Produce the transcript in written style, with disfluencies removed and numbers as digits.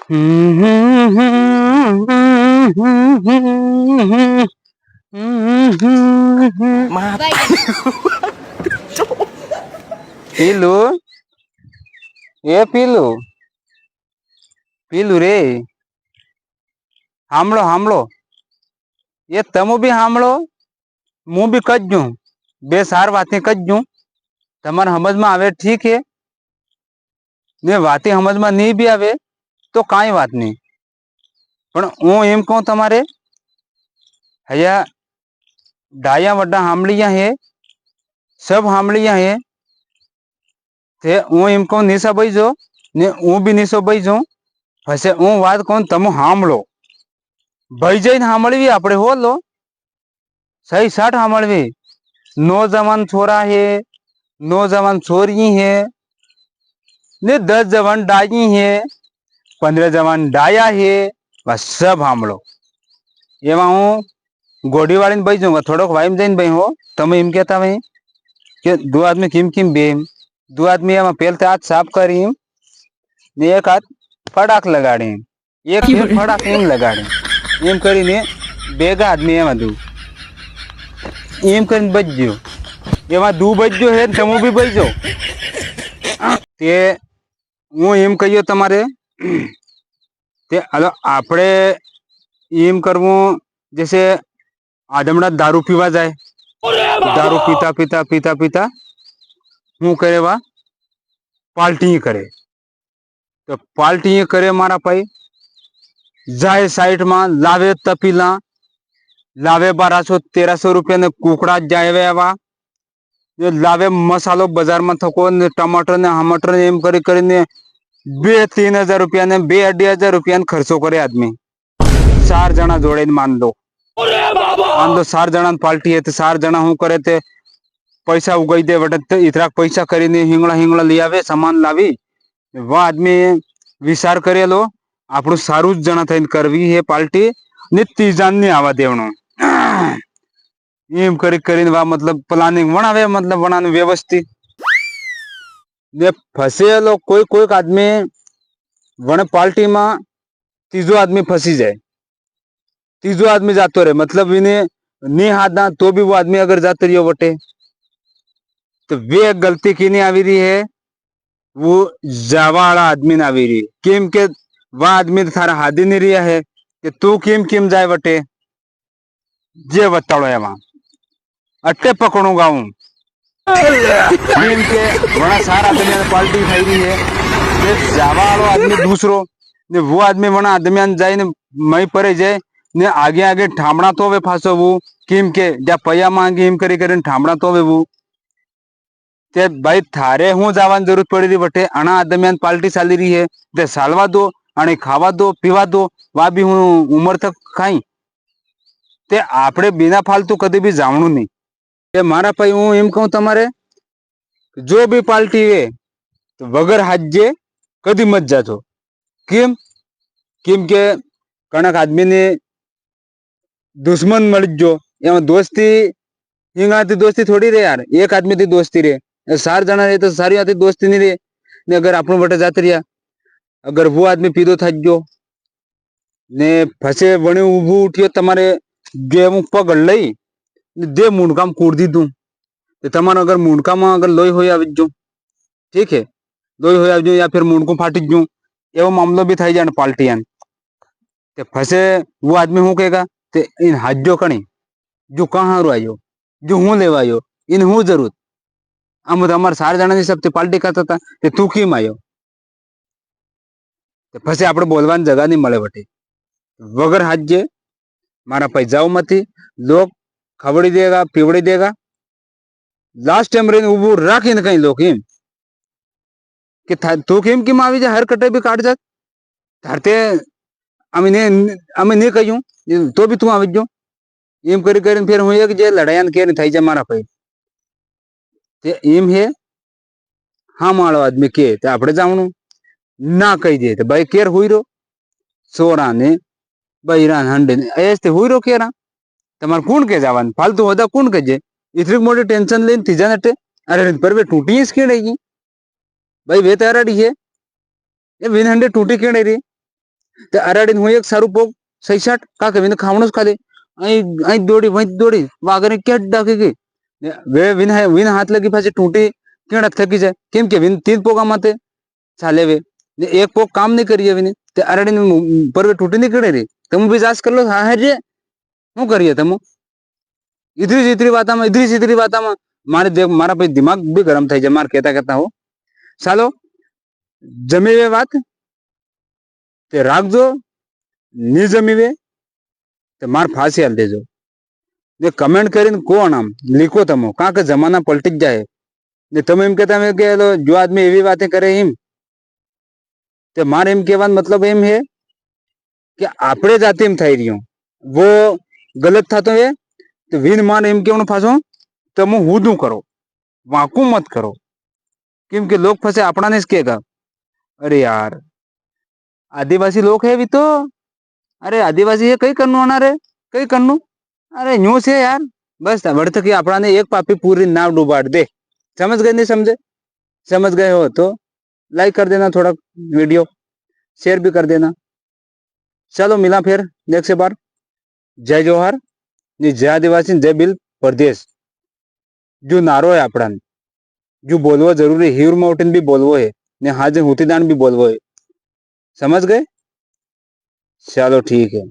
પીલું એ પીલું પીલું રે સાંભળો સાંભળો એ તમે બી સાંભળો હું બી કજ્જુ બે સાર વાતે કજ્જુ તમારે સમજમાં આવે ઠીક હે ને વાતે સમજમાં નહીં બી આવે તો કાંઈ વાત નહીં પણ હું એમ કહું તમારે હયા ડાયા વડા સાંભળીયા હે સબ સાંભળીયા હે તે હું એમ કહું નિશા ભાઈ જો ને હું બી નિશો ભાઈ જાઉં પછી હું વાત કહું તમે સાંભળો ભાઈ જઈને સાંભળવી આપણે હો લો સહી સાઠ સાંભળવી નોજવાન છોરા હે नौजवान छोरी है ने 10 जवान डाई है 15 जवान डाया है बस सब सामड़ो एवं हूँ गोड़ी वाली भाई जाऊंगा थोड़ोक वाइम जाइन भाई हो तमे एम कहता भाई कि दो आदमी किम किम बेम दो आदमी एवं पहले हाथ साफ करी ने एक हाथ फड़ाक लगाड़ी एक फड़ाक एम लगाड़ी एम करी ने बेगा आदमी एवं दू एम कर बच गयो एवं दू बजो है तमो भी बजो ते हूँ एम कहियो तमारे ते आपड़े एम करवू जैसे आदमड़ा दारू पीवा जाए दारू पीता पीता पीता पीता हूँ करे वा पाल्टी करे तो पाल्टी करे मारा पाई जाए साइड में लावे तपीला लावे 1200-1300 रुपया ने कुकड़ा जाए वा लावे मसालो बाजार में थको ने टमाटर ने हमटर ने एम करी करीने 2-3 हजार रुपया ने 2-2.5 हजार रुपया ने खर्चो करे आदमी 4 जना जोड़े मान लो 4 जना पार्टी है 4 जना हूँ करे ते पैसा उगाई दे बटे इतरा पैसा करीने हिंगड़ा हिंगड़ा ले आवे सामान लावी वह आदमी विचार करे लो આપણું સારું જ જણા થઈને કરવી હે પાર્ટી ને ત્રીજાન ને આવા દેવણો એમ કરી કરીને વા મતલબ પ્લાનિંગ વણાવે મતલબ વણાનું વ્યવસ્થિત ને ફસેલો કોઈ કોઈક આદમી વણ પાર્ટીમાં ત્રીજો આદમી ફસી જાય ત્રીજો आदमी जातो रहे मतलब इन्हें नहीं हाथ तो भी वो आदमी अगर जाते रहियो बटे तो वे गलती की नहीं आवी रही है वो जावा वाला आदमी ने आवी रही केम के वह आदमी थारा हादी नहीं रिया है कि तू केम केम जाए बटे जे बताड़ो है वहां अट्टे पकड़ूंगा हूं केम के बड़ा सारा आदमी पार्टी खाई रही है ये जावा वालो आदमी दूसरो ने वो आदमी बना आदमी जाए ने मई परे जाए ने आगे आगे ठामड़ा तो वे फासो वो केम के जा पया मांगी हिम करी करीने ठामड़ा तो वे वो ते भाई थारे हूँ जावानी जरूरत पड़ी रही बटे अना आदमियान पार्टी चाली रही है ते सालवा दो अने खावा दो पीवा दो वा भी हूँ उम्र तक खाई ते आपड़े बिना फालतू कदी भी जावणु नहीं ते मारा भाई हूँ एम कहूं तमारे जो भी पार्टी है तो वगर हाजे कदी मत जातो केम केम के कणक आदमी ने दुश्मन मळी जो एवं दोस्ती हिंगाती दोस्ती थोड़ी रे यार एक आदमी थी दोस्ती रे 4 जना रहे तो सारी आती दोस्ती नहीं रे ने अगर आपनो बटे जाते रिया अगर वो आदमी पीधो था जो ने फसे वणे ऊभू उठियो तमारे गेम पग लई दे मुंडकाम कूड़ दीधुं ते तमारे अगर मुंडका में अगर लोई होई आवी जो ठीक है लोई होई आवी जो या फिर मुंडको फाटी जो एवो मामलो भी थई जाने पाल्टीयान ते फसे वो आदमी हूँ कहेगा ते इन हाजो कणी जो कहाँ आयो जो हूँ लेवा आयो इन हूँ जरूर आम अमर 4 जना हिसाब से पार्टी करता था ते तू केम आयो પછી આપણે બોલવાની જગા નહીં મળે બટી વગર હાજે મારા પૈસાઓ મથી લોક ખવડી દેગા પીવડી દેગા લાસ્ટ ટાઈમ રહીને ઊભું રાખીને કઈ લોક એમ કે તું કેમ કેમ આવી જાય હર કટે બી કાઢ જાત ધારતે અમે નહીં કહ્યું તો બી તું આવી જો એમ કરી કરીને ફેર હું એક જે લડાયા કેરી થઈ જાય મારા ભાઈ તે એમ હે હા માળો આદમી કે તે આપણે જાવણું ना कही दे तो भाई केर हुई रो सोरा ने बहिरा हंडे ने ऐसे हुई रो केरा तमार कौन के जावन फालतू होदा कौन के जे इतनी मोटी टेंशन लेन तीजा नटे अरे पर वे टूटी इसके रहेगी भाई वे तारा डी है ये विन हंडे टूटी के रही તે અરાડીને હું એક સારું પોક 66 કાકે વિને ખાવણું જ ખાધે અહીં દોડી વहीं દોડી વાગરે ક્યાં ડાકી ગઈ વે વિન હાથ લગી પાછી તૂટી કેડા થકી જાય કેમ કે વિન 3 પોકા માથે ચાલે વે ને એક પોક કામ નહીં કરીએ વિને તે અરાડીને પર વે તૂટી નીકળે રે તમે બી જાસ કર લો હા હે રે શું કરીએ તમે इतरी वाताમાં मारा भाई दिमाग भी गरम થઈ જાય मार कहता हो ચાલો જમી વે વાત તે રાખજો ની જમી વે તે માર ફાંસી હાલ દેજો ને કમેન્ટ કરીને કોણ આમ લીખો તમે કાં કે જમાના પલટી જ જાય ને તમે એમ કહેતા કે જો આદમી એવી વાતે કરે એમ તે મારે એમ કહેવાનો મતલબ એમ હે કે આપણે જાતે એમ થઈ રહ્યું वो गलत થતો હે तो विन मान एम केवनो फासो तमो हुदू करो वाकू मत करो केम के लोग फसे अपना ने कहेगा अरे यार आदिवासी लोग है भी तो अरे आदिवासी है कई करनु आना रे कई करनु अरे न्यू से यार बस बढ़ की अपना ने एक पापी पूरी नाव डुबाड़ दे समझ गए नहीं समझे समझ गए हो तो लाइक कर देना थोड़ा वीडियो शेयर भी कर देना चलो मिला फिर नेक्स्ट बार जय जोहार जय आदिवासी जय बिल परदेश जो नारो है अपना जो बोलवो जरूरी हीर माउंटेन भी बोलवो है ने हाजे हुतीदान भी बोलवो है समझ गए चलो ठीक है।